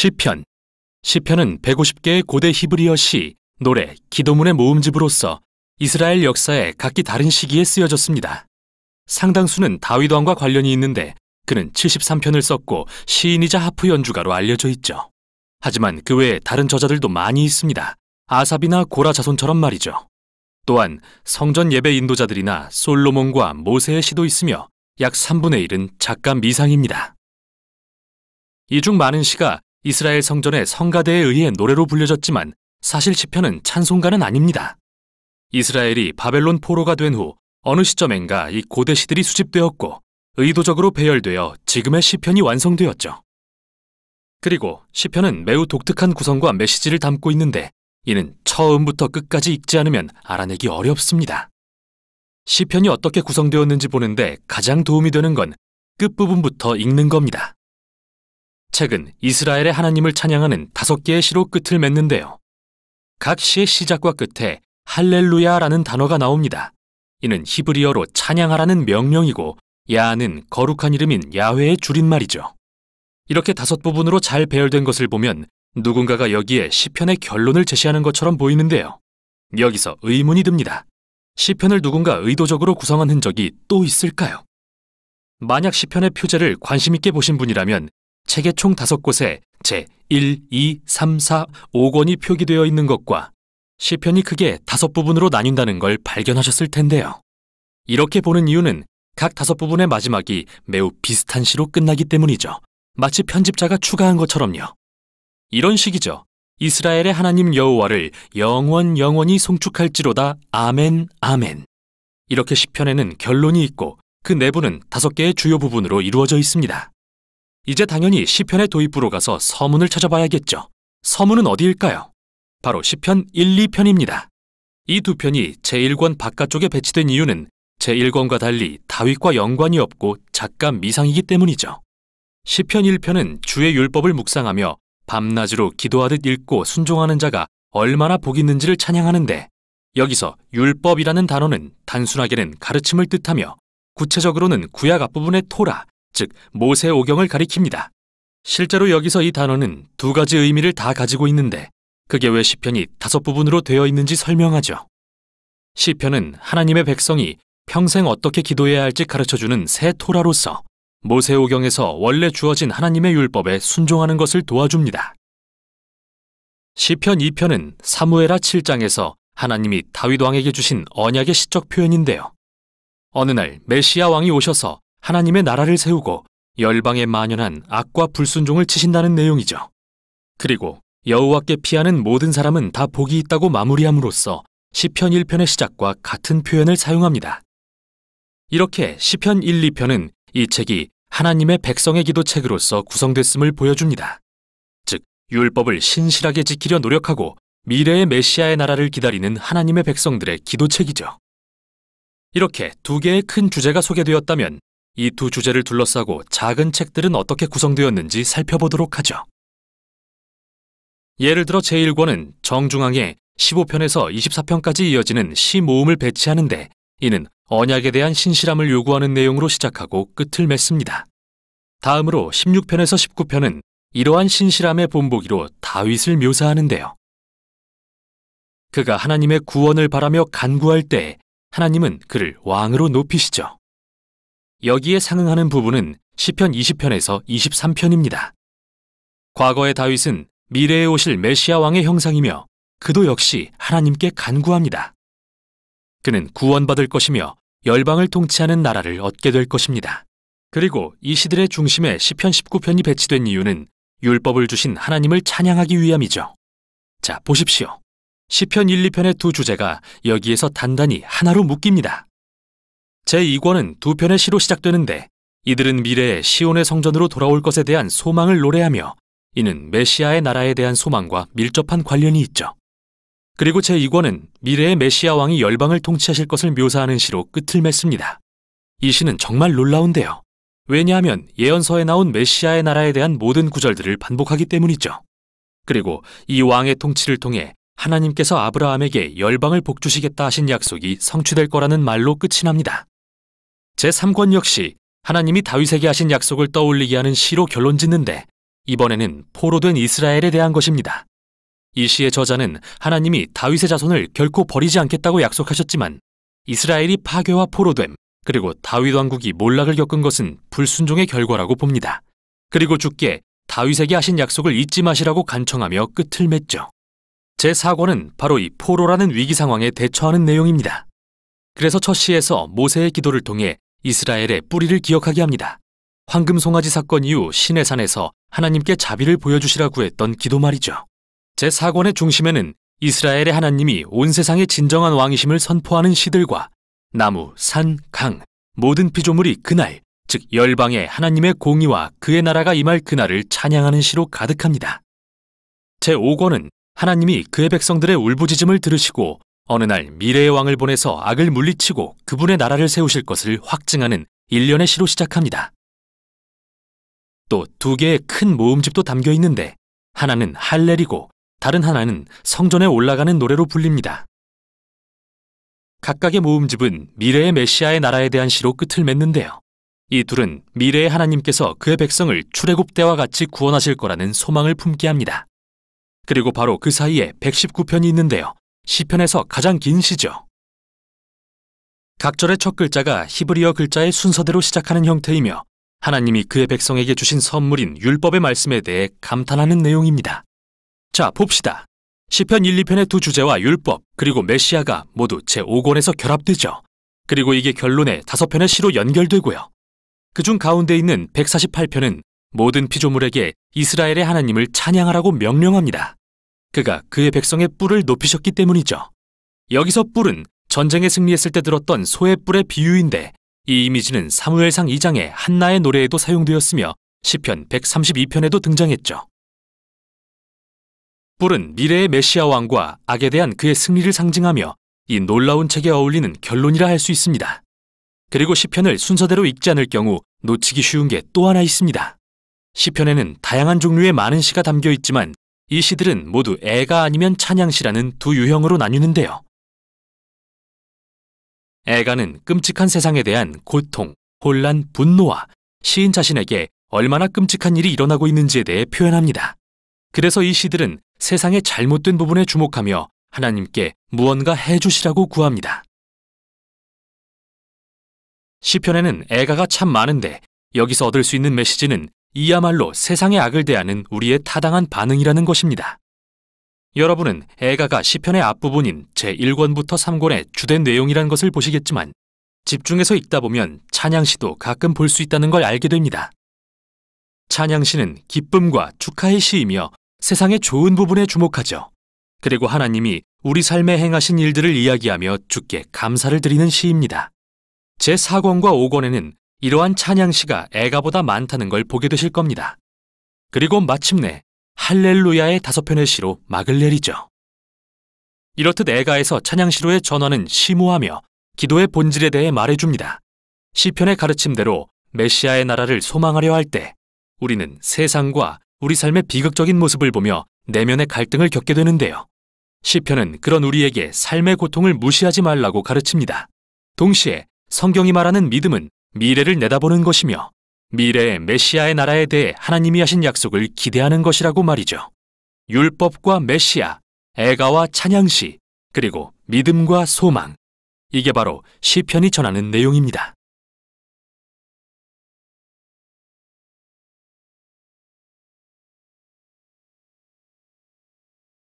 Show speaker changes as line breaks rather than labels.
시편. 시편은 150개의 고대 히브리어 시, 노래, 기도문의 모음집으로서 이스라엘 역사에 각기 다른 시기에 쓰여졌습니다. 상당수는 다윗 왕과 관련이 있는데 그는 73편을 썼고 시인이자 하프 연주가로 알려져 있죠. 하지만 그 외에 다른 저자들도 많이 있습니다. 아삽이나 고라 자손처럼 말이죠. 또한 성전 예배 인도자들이나 솔로몬과 모세의 시도 있으며 약 3분의 1은 작가 미상입니다. 이 중 많은 시가 이스라엘 성전의 성가대에 의해 노래로 불려졌지만 사실 시편은 찬송가는 아닙니다. 이스라엘이 바벨론 포로가 된 후 어느 시점엔가 이 고대 시들이 수집되었고 의도적으로 배열되어 지금의 시편이 완성되었죠. 그리고 시편은 매우 독특한 구성과 메시지를 담고 있는데 이는 처음부터 끝까지 읽지 않으면 알아내기 어렵습니다. 시편이 어떻게 구성되었는지 보는데 가장 도움이 되는 건 끝부분부터 읽는 겁니다. 책은 이스라엘의 하나님을 찬양하는 5개의 시로 끝을 맺는데요. 각 시의 시작과 끝에 할렐루야라는 단어가 나옵니다. 이는 히브리어로 찬양하라는 명령이고 야는 거룩한 이름인 야훼의 줄임말이죠. 이렇게 5부분으로 잘 배열된 것을 보면 누군가가 여기에 시편의 결론을 제시하는 것처럼 보이는데요. 여기서 의문이 듭니다. 시편을 누군가 의도적으로 구성한 흔적이 또 있을까요? 만약 시편의 표제를 관심 있게 보신 분이라면 책의 총 5곳에 제1, 2, 3, 4, 5권이 표기되어 있는 것과 시편이 크게 5부분으로 나뉜다는 걸 발견하셨을 텐데요. 이렇게 보는 이유는 각 5부분의 마지막이 매우 비슷한 시로 끝나기 때문이죠. 마치 편집자가 추가한 것처럼요. 이런 식이죠. 이스라엘의 하나님 여호와를 영원히 송축할지로다. 아멘, 아멘. 이렇게 시편에는 결론이 있고 그 내부는 5개의 주요 부분으로 이루어져 있습니다. 이제 당연히 시편의 도입부로 가서 서문을 찾아봐야겠죠. 서문은 어디일까요? 바로 시편 1, 2편입니다. 이 두 편이 제1권 바깥쪽에 배치된 이유는 제1권과 달리 다윗과 연관이 없고 작가 미상이기 때문이죠. 시편 1편은 주의 율법을 묵상하며 밤낮으로 기도하듯 읽고 순종하는 자가 얼마나 복이 있는지를 찬양하는데 여기서 율법이라는 단어는 단순하게는 가르침을 뜻하며 구체적으로는 구약 앞부분의 토라, 즉 모세오경을 가리킵니다. 실제로 여기서 이 단어는 2가지 의미를 다 가지고 있는데 그게 왜 시편이 5부분으로 되어 있는지 설명하죠. 시편은 하나님의 백성이 평생 어떻게 기도해야 할지 가르쳐주는 새 토라로서 모세오경에서 원래 주어진 하나님의 율법에 순종하는 것을 도와줍니다. 시편 2편은 사무엘하 7장에서 하나님이 다윗 왕에게 주신 언약의 시적 표현인데요. 어느 날 메시아 왕이 오셔서 하나님의 나라를 세우고 열방에 만연한 악과 불순종을 치신다는 내용이죠. 그리고 여호와께 피하는 모든 사람은 다 복이 있다고 마무리함으로써 시편 1편의 시작과 같은 표현을 사용합니다. 이렇게 시편 1, 2편은 이 책이 하나님의 백성의 기도책으로서 구성됐음을 보여줍니다. 즉, 율법을 신실하게 지키려 노력하고 미래의 메시아의 나라를 기다리는 하나님의 백성들의 기도책이죠. 이렇게 2개의 큰 주제가 소개되었다면 이 2 주제를 둘러싸고 작은 책들은 어떻게 구성되었는지 살펴보도록 하죠. 예를 들어 제1권은 정중앙에 15편에서 24편까지 이어지는 시 모음을 배치하는데 이는 언약에 대한 신실함을 요구하는 내용으로 시작하고 끝을 맺습니다. 다음으로 16편에서 19편은 이러한 신실함의 본보기로 다윗을 묘사하는데요. 그가 하나님의 구원을 바라며 간구할 때 하나님은 그를 왕으로 높이시죠. 여기에 상응하는 부분은 시편 20편에서 23편입니다. 과거의 다윗은 미래에 오실 메시아 왕의 형상이며 그도 역시 하나님께 간구합니다. 그는 구원받을 것이며 열방을 통치하는 나라를 얻게 될 것입니다. 그리고 이 시들의 중심에 시편 19편이 배치된 이유는 율법을 주신 하나님을 찬양하기 위함이죠. 자, 보십시오. 시편 1, 2편의 2 주제가 여기에서 단단히 하나로 묶입니다. 제2권은 2편의 시로 시작되는데 이들은 미래에 시온의 성전으로 돌아올 것에 대한 소망을 노래하며 이는 메시아의 나라에 대한 소망과 밀접한 관련이 있죠. 그리고 제2권은 미래의 메시아 왕이 열방을 통치하실 것을 묘사하는 시로 끝을 맺습니다. 이 시는 정말 놀라운데요. 왜냐하면 예언서에 나온 메시아의 나라에 대한 모든 구절들을 반복하기 때문이죠. 그리고 이 왕의 통치를 통해 하나님께서 아브라함에게 열방을 복주시겠다 하신 약속이 성취될 거라는 말로 끝이 납니다. 제3권 역시 하나님이 다윗에게 하신 약속을 떠올리게 하는 시로 결론 짓는데 이번에는 포로된 이스라엘에 대한 것입니다. 이 시의 저자는 하나님이 다윗의 자손을 결코 버리지 않겠다고 약속하셨지만 이스라엘이 파괴와 포로됨, 그리고 다윗 왕국이 몰락을 겪은 것은 불순종의 결과라고 봅니다. 그리고 주께 다윗에게 하신 약속을 잊지 마시라고 간청하며 끝을 맺죠. 제4권은 바로 이 포로라는 위기 상황에 대처하는 내용입니다. 그래서 첫 시에서 모세의 기도를 통해 이스라엘의 뿌리를 기억하게 합니다. 황금 송아지 사건 이후 시내산에서 하나님께 자비를 보여주시라 구했던 기도 말이죠. 제4권의 중심에는 이스라엘의 하나님이 온 세상의 진정한 왕이심을 선포하는 시들과 나무, 산, 강, 모든 피조물이 그날, 즉 열방에 하나님의 공의와 그의 나라가 임할 그날을 찬양하는 시로 가득합니다. 제5권은 하나님이 그의 백성들의 울부짖음을 들으시고 어느 날 미래의 왕을 보내서 악을 물리치고 그분의 나라를 세우실 것을 확증하는 일련의 시로 시작합니다. 또 두 개의 큰 모음집도 담겨 있는데 하나는 할렐이고 다른 하나는 성전에 올라가는 노래로 불립니다. 각각의 모음집은 미래의 메시아의 나라에 대한 시로 끝을 맺는데요. 이 둘은 미래의 하나님께서 그의 백성을 출애굽 때와 같이 구원하실 거라는 소망을 품게 합니다. 그리고 바로 그 사이에 119편이 있는데요. 시편에서 가장 긴 시죠. 각 절의 첫 글자가 히브리어 글자의 순서대로 시작하는 형태이며 하나님이 그의 백성에게 주신 선물인 율법의 말씀에 대해 감탄하는 내용입니다. 자, 봅시다. 시편 1, 2편의 두 주제와 율법, 그리고 메시아가 모두 제5권에서 결합되죠. 그리고 이게 결론의 5편의 시로 연결되고요. 그중 가운데 있는 148편은 모든 피조물에게 이스라엘의 하나님을 찬양하라고 명령합니다. 그가 그의 백성의 뿔을 높이셨기 때문이죠. 여기서 뿔은 전쟁에 승리했을 때 들었던 소의 뿔의 비유인데 이 이미지는 사무엘상 2장의 한나의 노래에도 사용되었으며 시편 132편에도 등장했죠. 뿔은 미래의 메시아 왕과 악에 대한 그의 승리를 상징하며 이 놀라운 책에 어울리는 결론이라 할 수 있습니다. 그리고 시편을 순서대로 읽지 않을 경우 놓치기 쉬운 게 또 하나 있습니다. 시편에는 다양한 종류의 많은 시가 담겨 있지만 이 시들은 모두 애가 아니면 찬양시라는 두 유형으로 나뉘는데요. 애가는 끔찍한 세상에 대한 고통, 혼란, 분노와 시인 자신에게 얼마나 끔찍한 일이 일어나고 있는지에 대해 표현합니다. 그래서 이 시들은 세상의 잘못된 부분에 주목하며 하나님께 무언가 해주시라고 구합니다. 시편에는 애가가 참 많은데 여기서 얻을 수 있는 메시지는 이야말로 세상의 악을 대하는 우리의 타당한 반응이라는 것입니다. 여러분은 애가가 시편의 앞부분인 제1권부터 3권의 주된 내용이라는 것을 보시겠지만 집중해서 읽다 보면 찬양시도 가끔 볼 수 있다는 걸 알게 됩니다. 찬양시는 기쁨과 축하의 시이며 세상의 좋은 부분에 주목하죠. 그리고 하나님이 우리 삶에 행하신 일들을 이야기하며 주께 감사를 드리는 시입니다. 제4권과 5권에는 이러한 찬양시가 애가보다 많다는 걸 보게 되실 겁니다. 그리고 마침내 할렐루야의 5편의 시로 막을 내리죠. 이렇듯 애가에서 찬양시로의 전환은 심오하며 기도의 본질에 대해 말해줍니다. 시편의 가르침대로 메시아의 나라를 소망하려 할 때 우리는 세상과 우리 삶의 비극적인 모습을 보며 내면의 갈등을 겪게 되는데요. 시편은 그런 우리에게 삶의 고통을 무시하지 말라고 가르칩니다. 동시에 성경이 말하는 믿음은 미래를 내다보는 것이며 미래의 메시아의 나라에 대해 하나님이 하신 약속을 기대하는 것이라고 말이죠. 율법과 메시아, 애가와 찬양시, 그리고 믿음과 소망. 이게 바로 시편이 전하는 내용입니다.